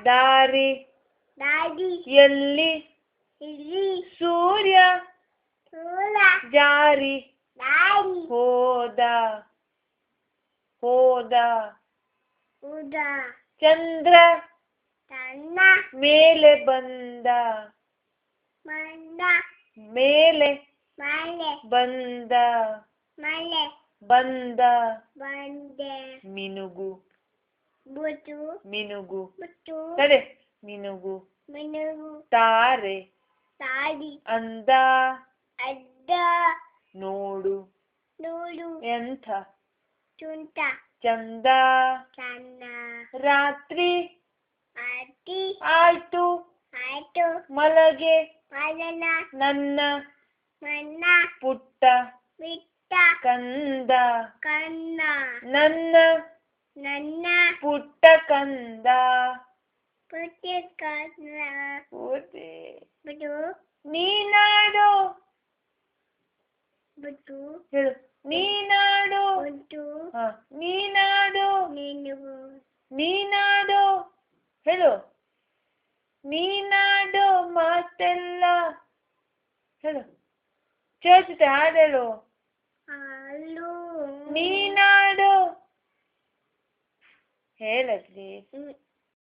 ದಾರಿ ದಾರಿ ಎಲ್ಲಿ ಇಲ್ಲಿ ಸೂರ್ಯ ಸೂಲ ಜಾರಿ ದಾರಿ ಹೋದ ಹೋದ ಉದ ಚಂದ್ರ ತನ್ನ ಮೇಲೆ ಬಂದ ಮಂದ ಮೇಲೆ ಮಳೆ ಬಂದ ಮಳೆ ಬಂದ ಬಂದೆ ಮಿನುಗು ಬುಟ್ಟು ಮಿನುಗು ಬುಟ್ಟು ತಡೆ ಮಿನುಗು ಮಿನುಗು ತಾರೆ ತಾಡಿ ಅಂದ ಅಡ್ಡ ನೋಡು ನೂರು ಎಂಥ ತುಂಟ ಚಂದ ಚನ್ನ ರಾತ್ರಿ ಆಟಿ ಆಯ್ತು ಆಯ್ತು ಮಲಗೆ ಮಲನ ನನ್ನ ಮನ್ನ ಪುಟ್ಟ ಬಿಟ್ಟ ಕಂದ ಕನ್ನ ನನ್ನ ನನ್ನ ಪುಟ್ಟ ಕಂದ ಪುಟ್ಟಿ ಕನ್ನ ಪೂರ್ತಿ ಬಿಡು ನೀನಾಡು ಬಿಟ್ಟು ಹೇಳು ನೀನಾಡು ಬಿಟ್ಟು ಹ ನೀನಾಡು ನೀನು ನೀನಾಡು ಹೇಳು ನೀನಾಡು ಮಾತೆಲ್ಲ ಹೇಳು ಚರ್ಚಿತ ಹಾಡೇಳು ಹಾಲು ನೀನಾಡು ಹೇಳತ್ರಿ